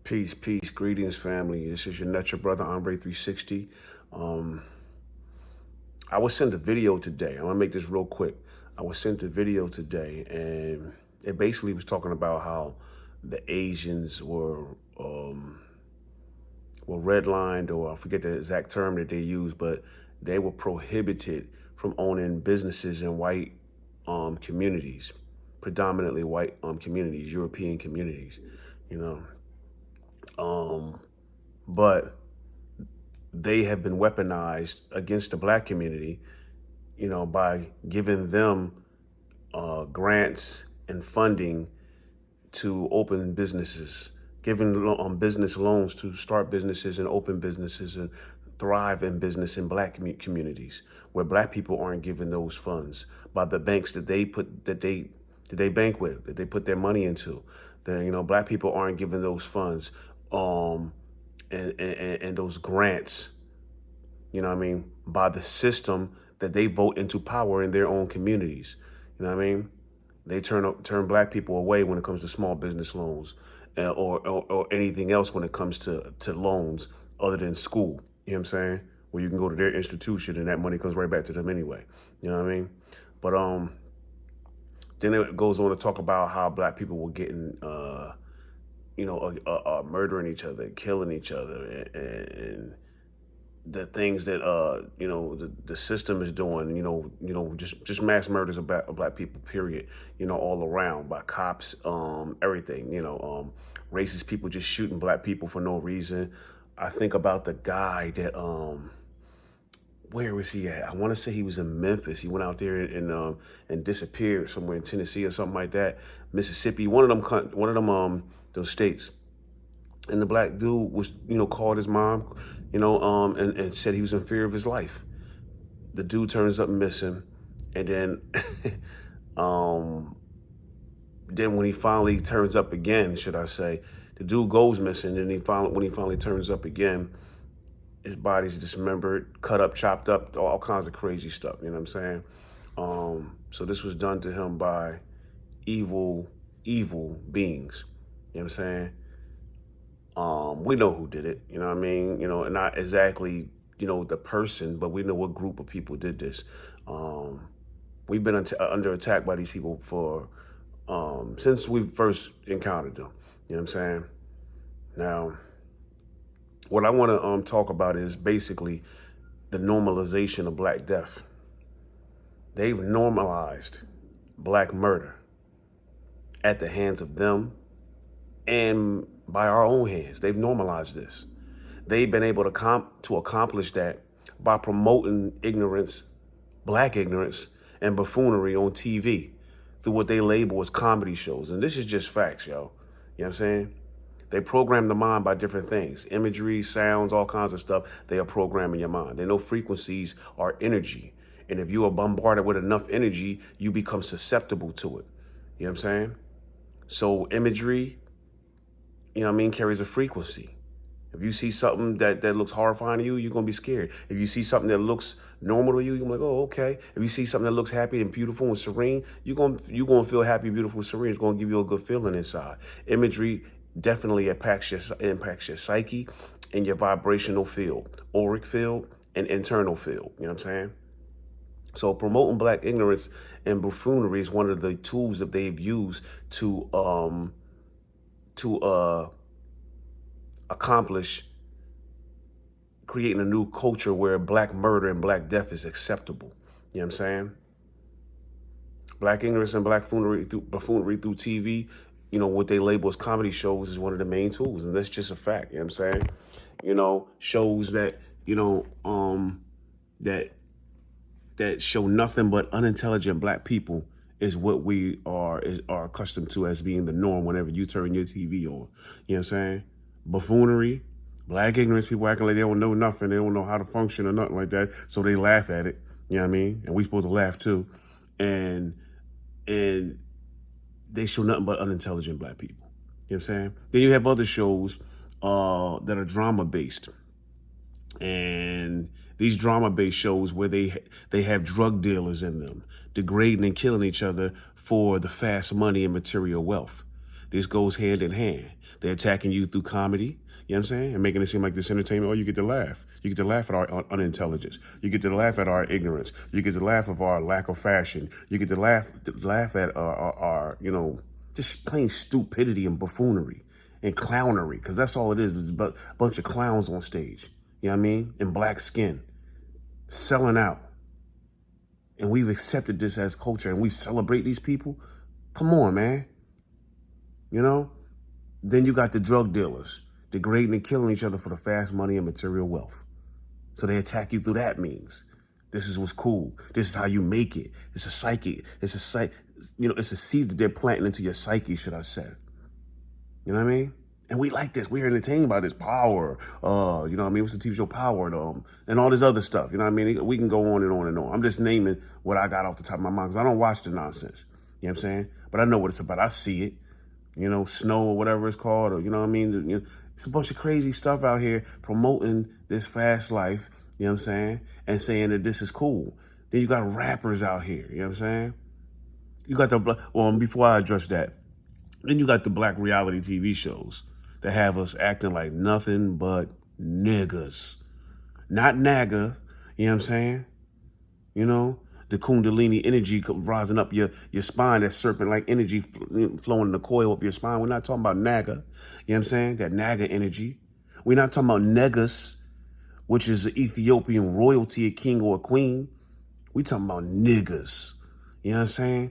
Peace, greetings, family. This is your Nutcher brother, Ombre 360. I was sent a video today. I want to make this real quick. I was sent a video today, and it basically was talking about how the Asians were redlined, or I forget the exact term that they used, but they were prohibited from owning businesses in white communities, predominantly white communities, European communities, you know. But they have been weaponized against the black community, by giving them grants and funding to open businesses, giving business loans to start businesses and open businesses and thrive in business in black communities where black people aren't given those funds by the banks that they bank with, that they put their money into. Black people aren't given those funds and those grants, by the system that they vote into power in their own communities. They turn black people away when it comes to small business loans or anything else when it comes to loans other than school. You know what I'm saying? Where you can go to their institution and that money comes right back to them anyway. You know what I mean? But then it goes on to talk about how black people were getting, murdering each other, killing each other, and the things that the system is doing. Just mass murders of black people. Period. All around by cops, everything. Racist people just shooting black people for no reason. I think about the guy that where was he at? I want to say he was in Memphis. He went out there and disappeared somewhere in Tennessee or something like that, Mississippi, one of them those states. And the black dude was, called his mom, and said he was in fear of his life. The dude turns up missing, and then then when he finally turns up again, should I say, the dude goes missing, and when he finally turns up again, his body's dismembered, cut up, chopped up, all kinds of crazy stuff. You know what I'm saying? So this was done to him by evil beings. You know what I'm saying? We know who did it. You know what I mean? And not exactly, the person, but we know what group of people did this. We've been under attack by these people for since we first encountered them. You know what I'm saying? Now, what I want to talk about is basically the normalization of black death. They've normalized black murder at the hands of them and by our own hands. They've normalized this. They've been able to accomplish that by promoting ignorance, black ignorance, and buffoonery on TV through what they label as comedy shows. And this is just facts, yo. You know what I'm saying? They program the mind by different things, imagery, sounds, all kinds of stuff. They are programming your mind. They know frequencies are energy. And if you are bombarded with enough energy, you become susceptible to it. You know what I'm saying? So imagery, carries a frequency. If you see something that looks horrifying to you, you're going to be scared. If you see something that looks normal to you, you're going to be like, oh, okay. If you see something that looks happy and beautiful and serene, you're going to feel happy, beautiful, and serene. It's going to give you a good feeling inside. Imagery definitely impacts your psyche and your vibrational field, auric field and internal field. You know what I'm saying? So promoting black ignorance and buffoonery is one of the tools that they've used to accomplish creating a new culture where black murder and black death is acceptable. You know what I'm saying? Black ignorance and black buffoonery through TV, what they label as comedy shows is one of the main tools. And that's just a fact. You know what I'm saying? Shows that, that show nothing but unintelligent black people is what we are accustomed to as being the norm whenever you turn your TV on. You know what I'm saying? Buffoonery, black ignorance, people acting like they don't know nothing, they don't know how to function or nothing like that, so they laugh at it. You know what I mean? And we supposed to laugh too. And they show nothing but unintelligent black people. You know what I'm saying? Then you have other shows that are drama-based. And these drama-based shows where they have drug dealers in them, degrading and killing each other for the fast money and material wealth. This goes hand in hand. They're attacking you through comedy, you know what I'm saying? And making it seem like this entertainment, oh, you get to laugh. You get to laugh at our unintelligence. You get to laugh at our ignorance. You get to laugh at our lack of fashion. You get to laugh at our just plain stupidity and buffoonery and clownery, because that's all it is. It's a bunch of clowns on stage, you know what I mean? In black skin, selling out. And we've accepted this as culture and we celebrate these people. Come on, man. You know? Then you got the drug dealers degrading and killing each other for the fast money and material wealth. So they attack you through that means. This is what's cool. This is how you make it. It's a psyche. It's a seed that they're planting into your psyche, should I say. You know what I mean? And we like this. We're entertained by this Power. You know what I mean? What's the TV show Power? And all this other stuff. You know what I mean? We can go on and on and on. I'm just naming what I got off the top of my mind, because I don't watch the nonsense. You know what I'm saying? But I know what it's about. I see it. You know, Snow or whatever it's called. Or, you know what I mean? It's a bunch of crazy stuff out here promoting this fast life. You know what I'm saying? And saying that this is cool. Then you got rappers out here. You know what I'm saying? You got before I address that, then you got the black reality TV shows that have us acting like nothing but niggas. Not NAGA, you know what I'm saying? You know, the Kundalini energy rising up your spine, that serpent-like energy flowing in the coil up your spine. We're not talking about NAGA, you know what I'm saying? That NAGA energy. We're not talking about Negus, which is the Ethiopian royalty, a king or a queen. We talking about niggas, you know what I'm saying?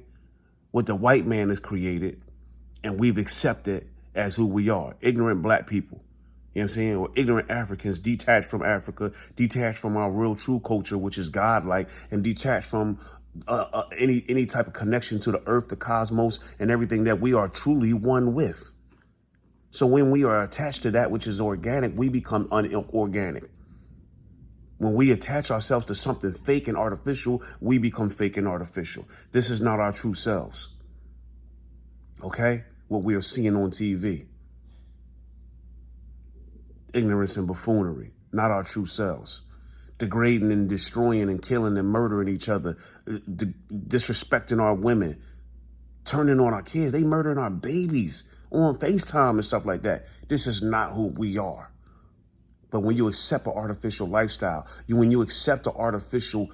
What the white man has created, and we've accepted as who we are, ignorant black people. You know what I'm saying? Or ignorant Africans, detached from Africa, detached from our real true culture, which is godlike, and detached from any type of connection to the earth, the cosmos, and everything that we are truly one with. So when we are attached to that which is organic, we become unorganic. When we attach ourselves to something fake and artificial, we become fake and artificial. This is not our true selves. Okay? What we are seeing on TV. Ignorance and buffoonery, not our true selves. Degrading and destroying and killing and murdering each other, disrespecting our women, turning on our kids. They murdering our babies on FaceTime and stuff like that. This is not who we are. But when you accept an artificial lifestyle, when you accept the artificial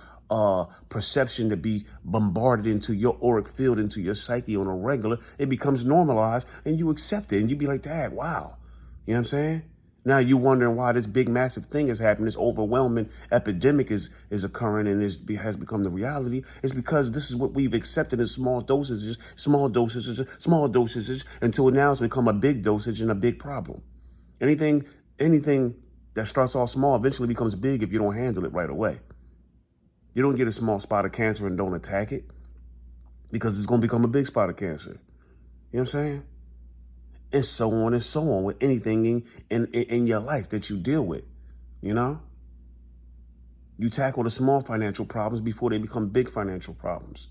perception to be bombarded into your auric field, into your psyche on a regular, it becomes normalized and you accept it and you be like, Dad, wow. You know what I'm saying? Now you wondering why this big, massive thing is happening, this overwhelming epidemic is occurring and has become the reality. It's because this is what we've accepted in small dosages, until now it's become a big dosage and a big problem. Anything that starts off small eventually becomes big if you don't handle it right away. You don't get a small spot of cancer and don't attack it, because it's going to become a big spot of cancer. You know what I'm saying? And so on with anything in your life that you deal with, you know? You tackle the small financial problems before they become big financial problems.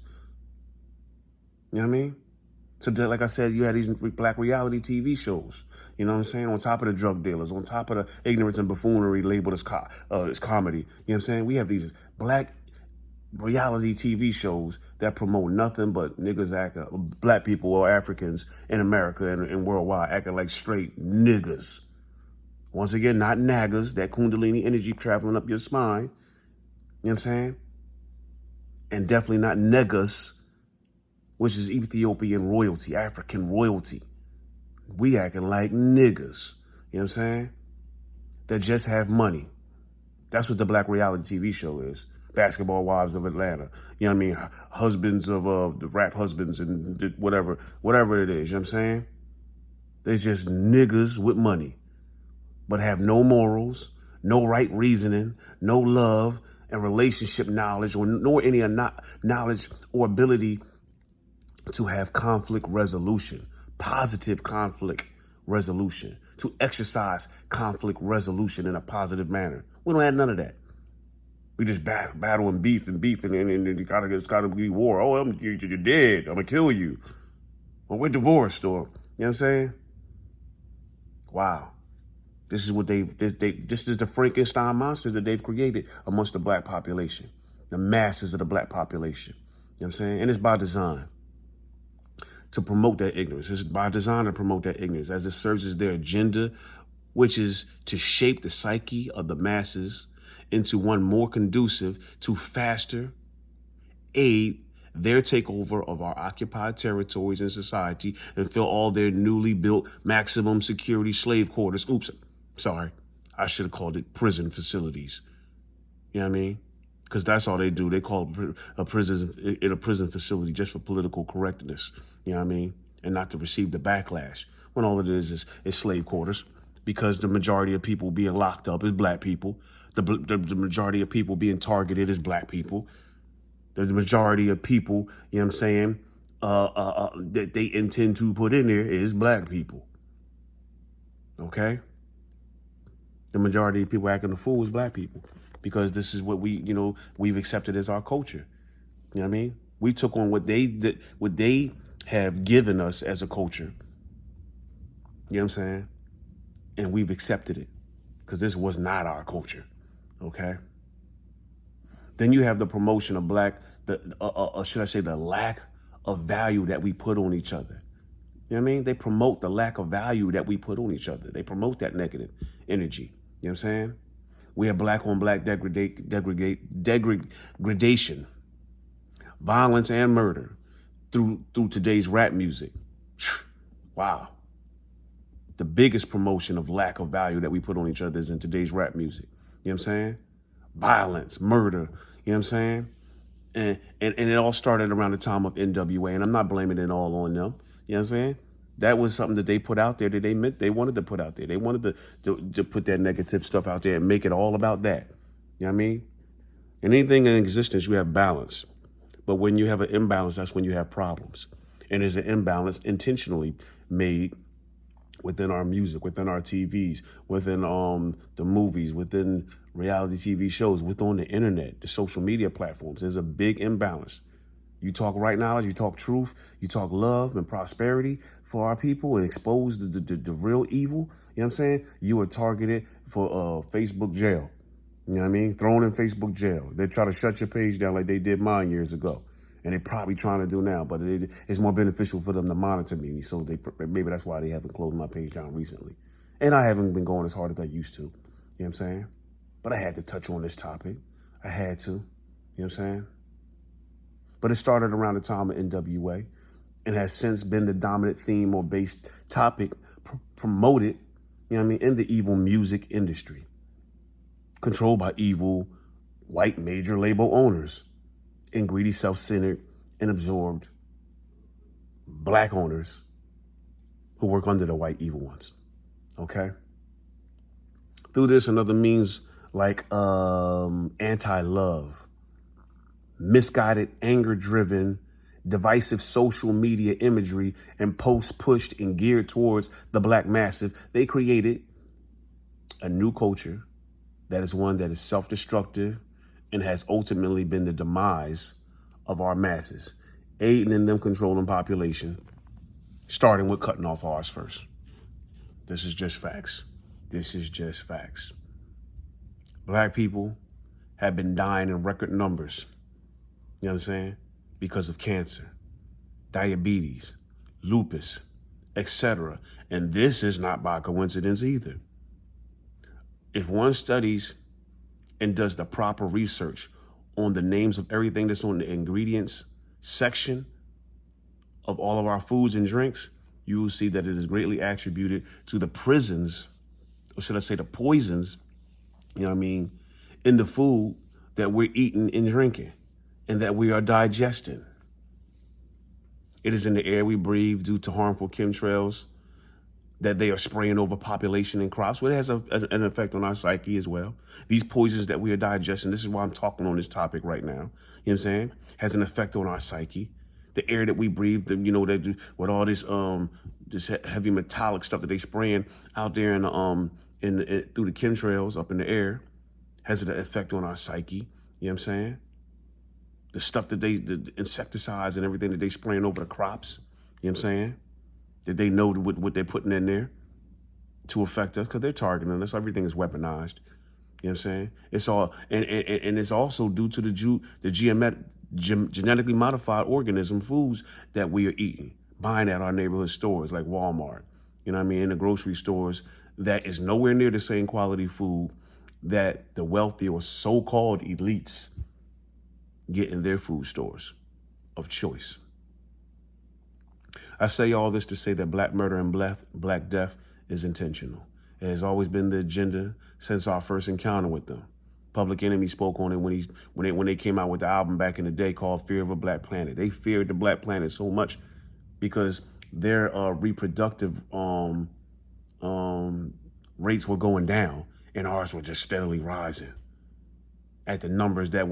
You know what I mean? So like I said, you had these black reality TV shows, you know what I'm saying? On top of the drug dealers, on top of the ignorance and buffoonery labeled as comedy. You know what I'm saying? We have these black reality TV shows that promote nothing but niggas acting, black people or Africans in America and worldwide acting like straight niggas. Once again, not nagas, that Kundalini energy traveling up your spine. You know what I'm saying? And definitely not negas, which is Ethiopian royalty, African royalty. We acting like niggas. You know what I'm saying? That just have money. That's what the black reality TV show is. Basketball Wives of Atlanta. You know what I mean? Husbands of the rap husbands and whatever it is. You know what I'm saying? They're just niggas with money, but have no morals, no right reasoning, no love and relationship knowledge, nor any knowledge or ability to have conflict resolution, positive conflict resolution, to exercise conflict resolution in a positive manner. We don't have none of that. We just battle and beef and it's gotta be war. Oh, you're dead. I'm gonna kill you. Well, we're divorced, or, you know what I'm saying? Wow. This is what this is the Frankenstein monster that they've created amongst the black population, the masses of the black population. You know what I'm saying? And it's by design. to promote that ignorance. It's by design to promote that ignorance, as it serves as their agenda, which is to shape the psyche of the masses into one more conducive to faster aid their takeover of our occupied territories and society and fill all their newly built maximum security slave quarters. Oops, sorry. I should have called it prison facilities. You know what I mean? Because that's all they do. They call a prison facility just for political correctness. You know what I mean? And not to receive the backlash. When all it is slave quarters. Because the majority of people being locked up is black people. The majority of people being targeted is black people. The majority of people, you know what I'm saying, that they intend to put in there is black people. Okay? The majority of people acting a fool is black people, because this is what we've accepted as our culture. You know what I mean? We took on what they have given us as a culture. You know what I'm saying? And we've accepted it because this was not our culture. Okay? Then you have the promotion of should I say the lack of value that we put on each other. You know what I mean? They promote the lack of value that we put on each other. They promote that negative energy. You know what I'm saying? We have black on black degradation, violence, and murder through today's rap music. Wow. The biggest promotion of lack of value that we put on each other is in today's rap music. You know what I'm saying? Violence, murder, you know what I'm saying? And it all started around the time of NWA, and I'm not blaming it all on them. You know what I'm saying? That was something that they put out there that they wanted to put out there. They wanted to put that negative stuff out there and make it all about that. You know what I mean? In anything in existence, you have balance. But when you have an imbalance, that's when you have problems. And there's an imbalance intentionally made within our music, within our TVs, within the movies, within reality TV shows, within the internet, the social media platforms. There's a big imbalance. You talk right knowledge, you talk truth, you talk love and prosperity for our people and expose the real evil. You know what I'm saying? You are targeted for Facebook jail. You know what I mean? Thrown in Facebook jail. They try to shut your page down like they did mine years ago. And they're probably trying to do now, but it's more beneficial for them to monitor me. So maybe that's why they haven't closed my page down recently. And I haven't been going as hard as I used to. You know what I'm saying? But I had to touch on this topic. I had to. You know what I'm saying? But it started around the time of NWA and has since been the dominant theme or based topic promoted, you know what I mean, in the evil music industry. Controlled by evil white major label owners and greedy, self-centered, and absorbed black owners who work under the white evil ones. Okay? Through this and other means like anti-love, misguided, anger-driven, divisive social media imagery, and posts pushed and geared towards the black massive, they created a new culture that is one that is self-destructive and has ultimately been the demise of our masses, aiding in them controlling population, starting with cutting off ours first. This is just facts. This is just facts. Black people have been dying in record numbers, you know what I'm saying, because of cancer, diabetes, lupus, etc. And this is not by coincidence either. If one studies and does the proper research on the names of everything that's on the ingredients section of all of our foods and drinks, you will see that it is greatly attributed to the prisons, or should I say the poisons, you know what I mean, in the food that we're eating and drinking and that we are digesting. It is in the air we breathe due to harmful chemtrails that they are spraying over population and crops. Well, it has an effect on our psyche as well. These poisons that we are digesting, this is why I'm talking on this topic right now, you know what I'm saying, has an effect on our psyche. The air that we breathe, that with all this heavy metallic stuff that they spraying out there through the chemtrails up in the air, has an effect on our psyche. You know what I'm saying? The stuff that the insecticides and everything that they spraying over the crops, you know what I'm saying? That they know what they're putting in there to affect us because they're targeting us. Everything is weaponized. You know what I'm saying? It's all, and it's also due to the genetically modified organism foods that we are eating. buying at our neighborhood stores like Walmart, you know what I mean, in the grocery stores that is nowhere near the same quality food that the wealthy or so-called elites get in their food stores of choice. I say all this to say that black murder and black death is intentional. It has always been the agenda since our first encounter with them. Public Enemy spoke on it when they came out with the album back in the day called Fear of a Black Planet. They feared the black planet so much because their reproductive rates were going down and ours were just steadily rising at the numbers that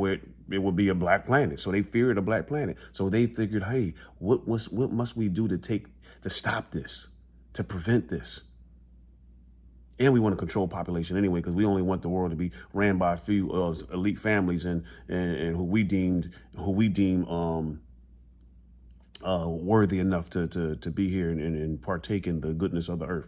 it would be a black planet. So they feared a black planet. So they figured, hey, what must we do to stop this, to prevent this? And we want to control population anyway, because we only want the world to be ran by a few elite families and who we deem worthy enough to be here and partake in the goodness of the earth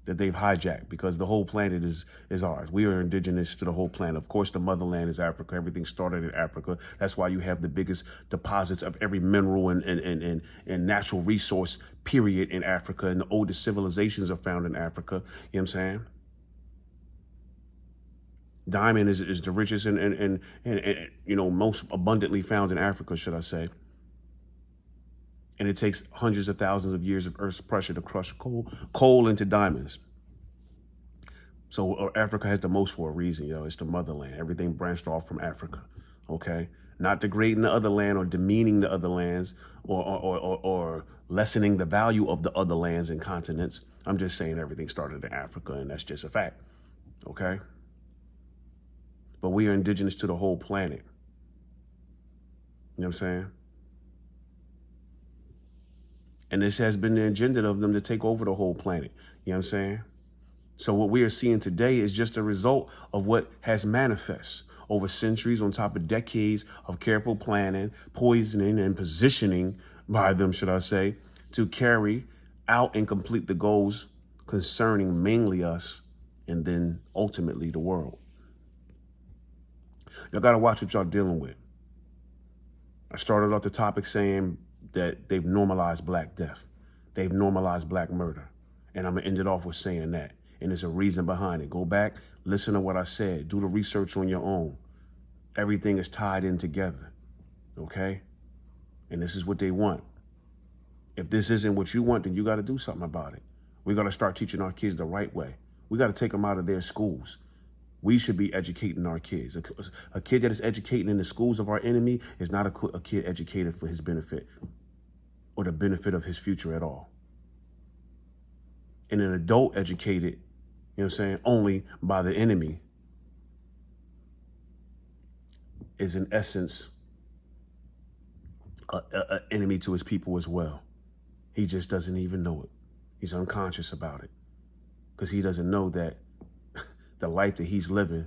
that they've hijacked, because the whole planet is ours. We are indigenous to the whole planet. Of course, the motherland is Africa. Everything started in Africa. That's why you have the biggest deposits of every mineral and natural resource, period, in Africa. And the oldest civilizations are found in Africa. You know what I'm saying? Diamond is the richest and most abundantly found in Africa, should I say. And it takes hundreds of thousands of years of Earth's pressure to crush coal into diamonds. So Africa has the most for a reason, yo. It's the motherland. Everything branched off from Africa, okay? Not degrading the other land or demeaning the other lands or lessening the value of the other lands and continents. I'm just saying everything started in Africa, and that's just a fact, okay? But we are indigenous to the whole planet. You know what I'm saying? And this has been the agenda of them to take over the whole planet. You know what I'm saying? So what we are seeing today is just a result of what has manifest over centuries on top of decades of careful planning, poisoning, and positioning by them, should I say, to carry out and complete the goals concerning mainly us and then ultimately the world. Y'all got to watch what y'all dealing with. I started off the topic saying that they've normalized black death. They've normalized black murder. And I'm going to end it off with saying that. And there's a reason behind it. Go back, listen to what I said. Do the research on your own. Everything is tied in together. Okay? And this is what they want. If this isn't what you want, then you got to do something about it. We got to start teaching our kids the right way. We got to take them out of their schools. We should be educating our kids. A kid that is educating in the schools of our enemy is not a kid educated for his benefit or the benefit of his future at all. And an adult educated, you know what I'm saying, only by the enemy is in essence an enemy to his people as well. He just doesn't even know it. He's unconscious about it because he doesn't know that the life that he's living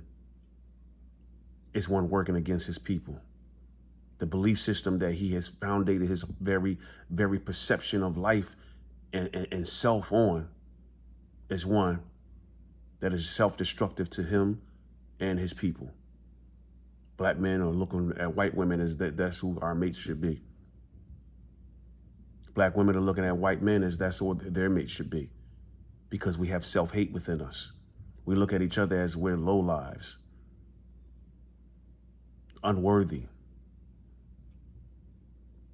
is one working against his people. The belief system that he has foundated his very, very perception of life and self on is one that is self-destructive to him and his people. Black men are looking at white women as that's who our mates should be. Black women are looking at white men as that's who their mates should be, because we have self-hate within us. We look at each other as we're low lives, unworthy.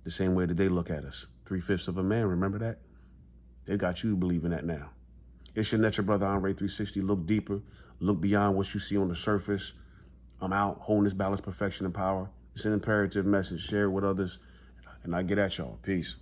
The same way that they look at us. 3/5 of a man, remember that? They got you believing that now. It's your natural brother, Andre 360. Look deeper. Look beyond what you see on the surface. I'm out. Wholeness, balance, perfection, and power. It's an imperative message. Share it with others. And I get at y'all. Peace.